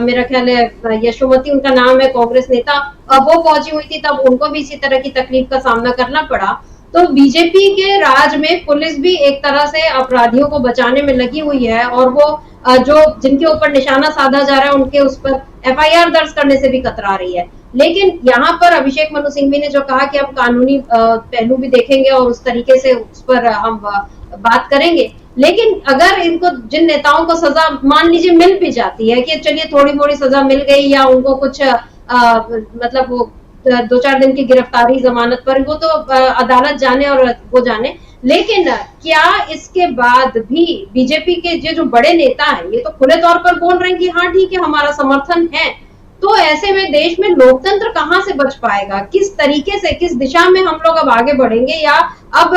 मेरा ख्याल है यशोमती उनका नाम है, कांग्रेस नेता, वो पहुंची हुई थी, तब उनको भी इसी तरह की तकलीफ का सामना करना पड़ा। तो बीजेपी के राज में पुलिस भी एक तरह से अपराधियों को बचाने में लगी हुई है, और वो जो जिनके ऊपर निशाना साधा जा रहा है उनके उस पर एफआईआर दर्ज करने से भी कतरा रही है। लेकिन यहाँ पर अभिषेक मनु सिंघवी ने जो कहा कि हम कानूनी पहलू भी देखेंगे और उस तरीके से उस पर हम बात करेंगे। लेकिन अगर इनको, जिन नेताओं को सजा मान लीजिए मिल भी जाती है कि चलिए थोड़ी मोड़ी सजा मिल गई, या उनको कुछ मतलब वो 2-4 दिन की गिरफ्तारी जमानत पर, वो तो अदालत जाने और वो जाने, लेकिन क्या इसके बाद भी बीजेपी के ये जो बड़े नेता हैं ये तो खुले तौर पर बोल रहे हैं कि हाँ ठीक है, हमारा समर्थन है, तो ऐसे में देश में लोकतंत्र कहां से बच पाएगा? किस तरीके से, किस दिशा में हम लोग अब आगे बढ़ेंगे? या अब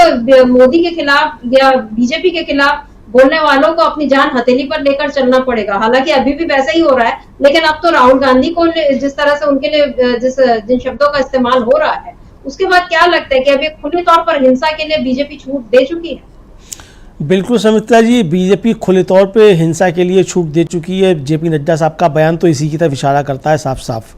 मोदी के खिलाफ या बीजेपी के खिलाफ बोलने वालों को अपनी जान हथेली पर लेकर चलना पड़ेगा? हालांकि अभी भी वैसा ही हो रहा है, लेकिन अब तो राहुल गांधी को जिस तरह से उनके लिए जिन शब्दों का इस्तेमाल हो रहा है, उसके बाद क्या लगता है कि अभी खुले तौर पर हिंसा के लिए बीजेपी छूट दे चुकी है? बिल्कुल सुमित्रा जी, बीजेपी खुले तौर पे हिंसा के लिए छूट दे चुकी है। जेपी नड्डा साहब का बयान तो इसी की तरफ इशारा करता है साफ साफ।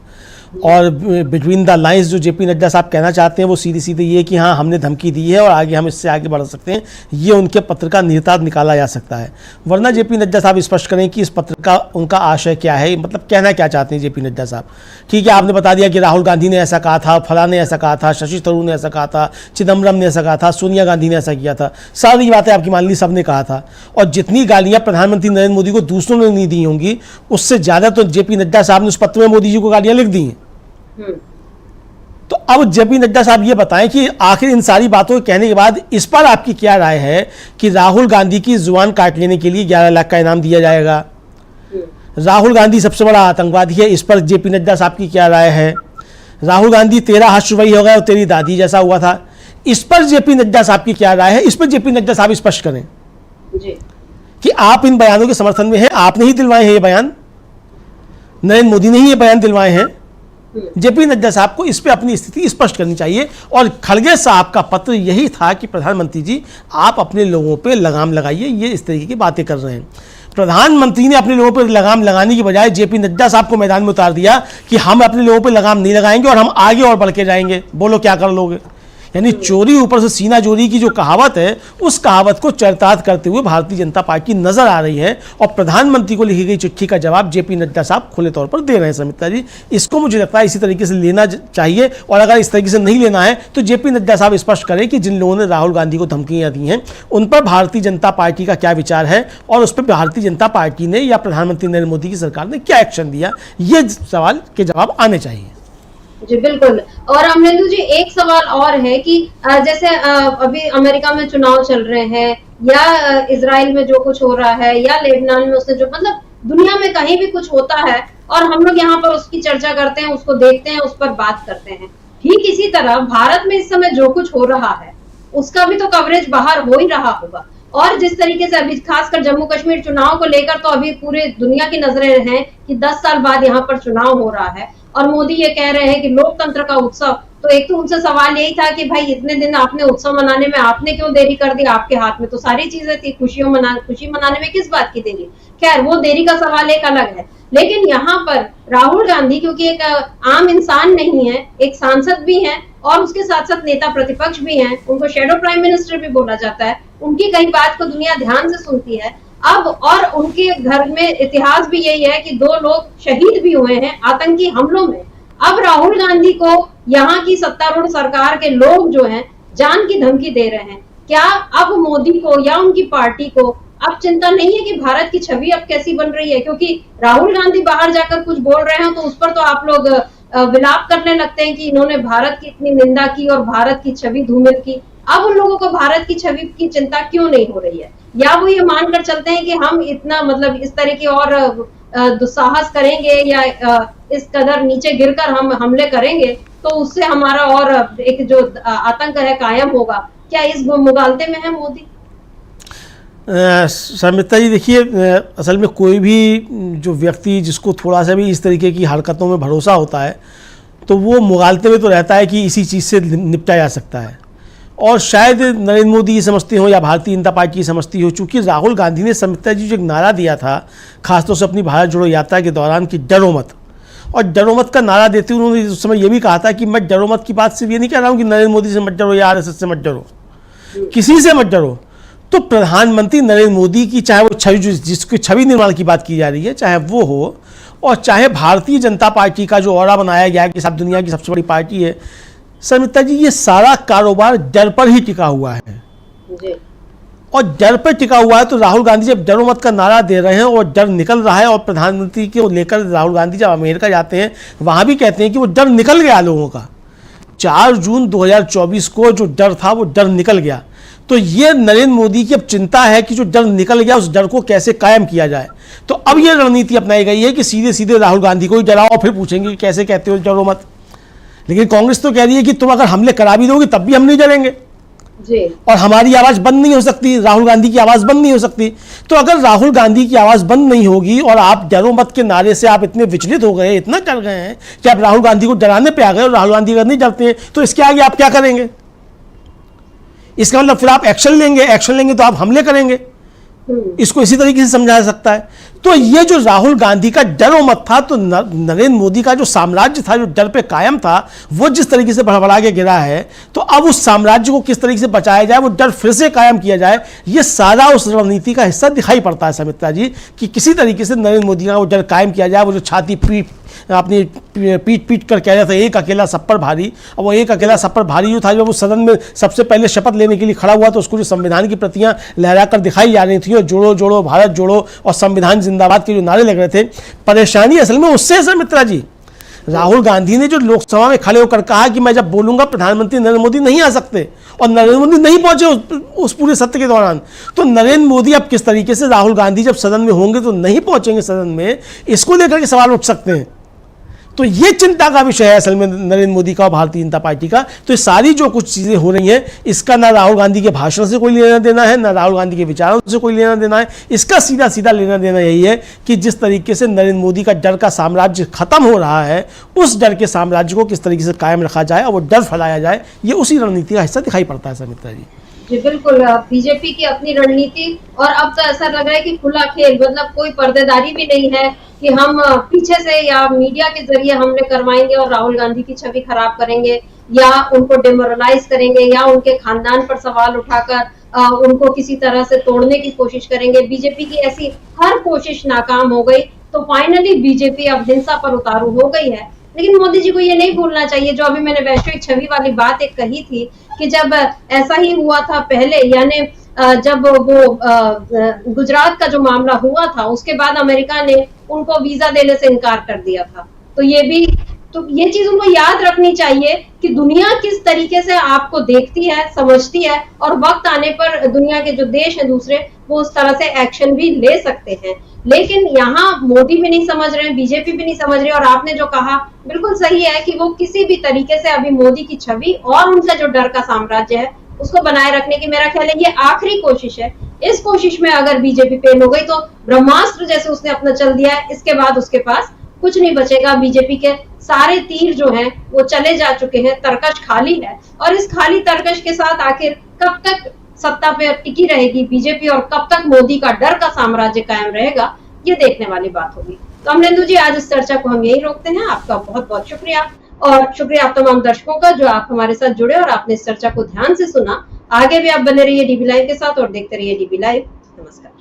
और बिटवीन द लाइंस जो जेपी नड्डा साहब कहना चाहते हैं वो सीधी सीधी ये कि हाँ, हमने धमकी दी है और आगे हम इससे आगे बढ़ सकते हैं, ये उनके पत्र का निहितार्थ निकाला जा सकता है। वरना जेपी नड्डा साहब स्पष्ट करें कि इस पत्र का उनका आशय क्या है, मतलब कहना क्या चाहते हैं जेपी नड्डा साहब। ठीक है, आपने बता दिया कि राहुल गांधी ने ऐसा कहा था, फलां ने ऐसा कहा था, शशि थरूर ने ऐसा कहा था, चिदम्बरम ने ऐसा कहा था, सोनिया गांधी ने ऐसा किया था, सारी बातें आपकी मान ली, सबने कहा था। और जितनी गालियाँ प्रधानमंत्री नरेंद्र मोदी को दूसरों ने नहीं दी होंगी, उससे ज़्यादा तो जेपी नड्डा साहब ने उस पत्र में मोदी जी को गालियाँ लिख दी हैं। तो अब जेपी नड्डा साहब ये बताएं कि आखिर इन सारी बातों को कहने के बाद इस पर आपकी क्या राय है कि राहुल गांधी की जुबान काट लेने के लिए 11 लाख का इनाम दिया जाएगा? राहुल गांधी सबसे बड़ा आतंकवादी है, इस पर जेपी नड्डा साहब की क्या राय है? राहुल गांधी तेरा हाथ शुभई हो गया और तेरी दादी जैसा हुआ था, इस पर जेपी नड्डा साहब की क्या राय है? इस पर जेपी नड्डा साहब स्पष्ट करें जी कि आप इन बयानों के समर्थन में हैं, आपने ही दिलवाए हैं ये बयान, नरेंद्र मोदी ने ही ये बयान दिलवाए हैं। जेपी नड्डा साहब को इस पे अपनी स्थिति स्पष्ट करनी चाहिए। और खड़गे साहब का पत्र यही था कि प्रधानमंत्री जी, आप अपने लोगों पे लगाम लगाइए, ये इस तरीके की बातें कर रहे हैं। प्रधानमंत्री ने अपने लोगों पर लगाम लगाने की बजाय जेपी नड्डा साहब को मैदान में उतार दिया कि हम अपने लोगों पर लगाम नहीं लगाएंगे और हम आगे और बढ़ के जाएंगे, बोलो क्या कर लोगे। यानी चोरी ऊपर से सीना चोरी की जो कहावत है, उस कहावत को चरितार्थ करते हुए भारतीय जनता पार्टी नजर आ रही है। और प्रधानमंत्री को लिखी गई चिट्ठी का जवाब जेपी नड्डा साहब खुले तौर पर दे रहे हैं। समिता जी, इसको मुझे लगता है इसी तरीके से लेना चाहिए, और अगर इस तरीके से नहीं लेना है तो जेपी नड्डा साहब स्पष्ट करें कि जिन लोगों ने राहुल गांधी को धमकियां दी हैं उन पर भारतीय जनता पार्टी का क्या विचार है, और उस पर भारतीय जनता पार्टी ने या प्रधानमंत्री नरेंद्र मोदी की सरकार ने क्या एक्शन दिया, ये सवाल के जवाब आने चाहिए। जी बिल्कुल। और अमरेंदु जी, एक सवाल और है कि जैसे अभी अमेरिका में चुनाव चल रहे हैं, या इजराइल में जो कुछ हो रहा है, या लेबनान में उसने जो, मतलब दुनिया में कहीं भी कुछ होता है और हम लोग यहाँ पर उसकी चर्चा करते हैं, उसको देखते हैं, उस पर बात करते हैं। ठीक इसी तरह भारत में इस समय जो कुछ हो रहा है उसका भी तो कवरेज बाहर हो ही रहा होगा। और जिस तरीके से अभी खासकर जम्मू कश्मीर चुनाव को लेकर तो अभी पूरे दुनिया की नजरें हैं कि 10 साल बाद यहाँ पर चुनाव हो रहा है, और मोदी ये कह रहे हैं कि लोकतंत्र का उत्सव। तो एक तो उनसे सवाल यही था कि भाई इतने दिन आपने उत्सव मनाने में आपने क्यों देरी कर दी? आपके हाथ में तो सारी चीजें थी, खुशी मनाने में किस बात की देरी? खैर, वो देरी का सवाल एक अलग है। लेकिन यहाँ पर राहुल गांधी क्योंकि एक आम इंसान नहीं है, एक सांसद भी हैं और उसके साथ साथ नेता प्रतिपक्ष भी हैं, उनको शैडो प्राइम मिनिस्टर भी बोला जाता है, उनकी कई बात को दुनिया ध्यान से सुनती है। अब और उनके घर में इतिहास भी यही है कि 2 लोग शहीद भी हुए हैं आतंकी हमलों में। अब राहुल गांधी को यहाँ की सत्तारूढ़ सरकार के लोग जो हैं जान की धमकी दे रहे हैं। क्या अब मोदी को या उनकी पार्टी को अब चिंता नहीं है कि भारत की छवि अब कैसी बन रही है? क्योंकि राहुल गांधी बाहर जाकर कुछ बोल रहे हैं तो उस पर तो आप लोग विलाप करने लगते हैं कि इन्होंने भारत की इतनी निंदा की और भारत की छवि धूमिल की। अब उन लोगों को भारत की छवि की चिंता क्यों नहीं हो रही है? या वो ये मानकर चलते हैं कि हम इतना मतलब इस तरह की और दुस्साहस करेंगे या इस कदर नीचे गिरकर हम हमले करेंगे तो उससे हमारा और एक जो आतंक है कायम होगा? क्या इस मुगालते में है मोदी? शर्मिष्ठा जी देखिए, असल में कोई भी जो व्यक्ति जिसको थोड़ा सा भी इस तरीके की हरकतों में भरोसा होता है तो वो मुगालते में तो रहता है कि इसी चीज़ से निपटा जा सकता है। और शायद नरेंद्र मोदी ये समझते हो या भारतीय जनता पार्टी समझती हो, चूँकि राहुल गांधी ने शर्मिष्ठा जी जो एक नारा दिया था खासतौर से अपनी भारत जोड़ो यात्रा के दौरान कि डरो मत, और डरो मत का नारा देते हुए उन्होंने उस समय ये भी कहा था कि मैं डरो मत की बात सिर्फ ये नहीं कह रहा हूँ कि नरेंद्र मोदी से मत डरो या RSS से मत डरो, किसी से मत डरो। तो प्रधानमंत्री नरेंद्र मोदी की चाहे वो छवि जिसकी छवि निर्माण की बात की जा रही है चाहे वो हो, और चाहे भारतीय जनता पार्टी का जो ऑरा बनाया गया है कि सब दुनिया की सबसे बड़ी पार्टी है, शर्मिष्ठा जी ये सारा कारोबार डर पर ही टिका हुआ है जी। और डर पर टिका हुआ है। तो राहुल गांधी जब डरो मत का नारा दे रहे हैं और डर निकल रहा है, और प्रधानमंत्री को लेकर राहुल गांधी जब अमेरिका जाते हैं वहां भी कहते हैं कि वो डर निकल गया लोगों का। 4 जून 2024 को जो डर था वो डर निकल गया। तो ये नरेंद्र मोदी की अब चिंता है कि जो डर निकल गया उस डर को कैसे कायम किया जाए। तो अब ये रणनीति अपनाई गई है कि सीधे सीधे राहुल गांधी को ही डराओ और फिर पूछेंगे कि कैसे कहते हो डरो मत। लेकिन कांग्रेस तो कह रही है कि तुम अगर हमले करा भी दोगे तब भी हम नहीं डरेंगे जी। और हमारी आवाज बंद नहीं हो सकती, राहुल गांधी की आवाज बंद नहीं हो सकती। तो अगर राहुल गांधी की आवाज बंद नहीं होगी और आप डरो मत के नारे से आप इतने विचलित हो गए, इतना डर गए हैं कि आप राहुल गांधी को डराने पे आ गए, और राहुल गांधी अगर नहीं डरते हैं तो इसके आगे आप क्या करेंगे? इसका मतलब फिर आप एक्शन लेंगे तो आप हमले करेंगे। इसको इसी तरीके से समझा सकता है। तो ये जो राहुल गांधी का डरो मत था, तो नरेंद्र मोदी का जो साम्राज्य था जो डर पे कायम था, वो जिस तरीके से भड़बड़ा के गिरा है, तो अब उस साम्राज्य को किस तरीके से बचाया जाए, वो डर फिर से कायम किया जाए, ये सारा उस रणनीति का हिस्सा दिखाई पड़ता है शर्मिष्ठा जी, कि किसी तरीके से नरेंद्र मोदी का वो डर कायम किया जाए। वो जो छाती अपनी पीट कर कह रहा था एक अकेला सब पर भारी, अब वो एक अकेला सब पर भारी जो था, जब वो सदन में सबसे पहले शपथ लेने के लिए खड़ा हुआ तो उसको जो संविधान की प्रतियां लहराकर दिखाई जा रही थी और जोड़ो जोड़ो भारत जोड़ो और संविधान जिंदाबाद के जो नारे लग रहे थे, परेशानी असल में उससे है शर्मिष्ठा जी। राहुल गांधी ने जो लोकसभा में खड़े होकर कहा कि मैं जब बोलूंगा प्रधानमंत्री नरेंद्र मोदी नहीं आ सकते, और नरेंद्र मोदी नहीं पहुंचे उस पूरे सत्र के दौरान, तो नरेंद्र मोदी अब किस तरीके से राहुल गांधी जब सदन में होंगे तो नहीं पहुंचेंगे सदन में, इसको लेकर के सवाल उठ सकते हैं। तो ये चिंता का विषय है असल में नरेंद्र मोदी का और भारतीय जनता पार्टी का। तो ये सारी जो कुछ चीज़ें हो रही हैं, इसका ना राहुल गांधी के भाषण से कोई लेना देना है, ना राहुल गांधी के विचारों से कोई लेना देना है। इसका सीधा सीधा लेना देना यही है कि जिस तरीके से नरेंद्र मोदी का डर का साम्राज्य खत्म हो रहा है, उस डर के साम्राज्य को किस तरीके से कायम रखा जाए और वो डर फैलाया जाए, ये उसी रणनीति का हिस्सा दिखाई पड़ता है शर्मिष्ठा जी। जी बिल्कुल, बीजेपी की अपनी रणनीति, और अब तो ऐसा लग रहा है कि खुला खेल, मतलब कोई पर्देदारी भी नहीं है कि हम पीछे से या मीडिया के जरिए हमले करवाएंगे और राहुल गांधी की छवि खराब करेंगे या उनको डिमोरलाइज करेंगे या उनके खानदान पर सवाल उठाकर उनको किसी तरह से तोड़ने की कोशिश करेंगे। बीजेपी की ऐसी हर कोशिश नाकाम हो गई, तो फाइनली बीजेपी अब हिंसा पर उतारू हो गई है। लेकिन मोदी जी को ये नहीं भूलना चाहिए, जो अभी मैंने वैश्विक छवि वाली बात एक कही थी कि जब ऐसा ही हुआ था पहले, यानी जब वो गुजरात का जो मामला हुआ था उसके बाद अमेरिका ने उनको वीजा देने से इनकार कर दिया था। तो ये चीज उनको याद रखनी चाहिए कि दुनिया किस तरीके से आपको देखती है, समझती है, और वक्त आने पर दुनिया के जो देश हैं दूसरे, वो उस तरह से एक्शन भी ले सकते हैं। लेकिन यहाँ मोदी भी नहीं समझ रहे हैं, बीजेपी भी नहीं समझ रही, और आपने जो कहा बिल्कुल सही है कि वो किसी भी तरीके से अभी मोदी की छवि और उनका जो डर का साम्राज्य है उसको बनाए रखने की, मेरा ख्याल है ये आखिरी कोशिश है। इस कोशिश में अगर बीजेपी फेल हो गई तो ब्रह्मास्त्र जैसे उसने अपना चल दिया है, इसके बाद उसके पास कुछ नहीं बचेगा। बीजेपी के सारे तीर जो हैं वो चले जा चुके हैं, तरकश खाली है, और इस खाली तरकश के साथ आखिर कब तक सत्ता पे टिकी रहेगी बीजेपी और कब तक मोदी का डर का साम्राज्य कायम रहेगा, ये देखने वाली बात होगी। तो अमरेंदु जी, आज इस चर्चा को हम यही रोकते हैं। आपका बहुत बहुत शुक्रिया, और शुक्रिया आप तमाम दर्शकों का जो आप हमारे साथ जुड़े और आपने इस चर्चा को ध्यान से सुना। आगे भी आप बने रहिए डीबी लाइव के साथ और देखते रहिए डीबी लाइव। नमस्कार।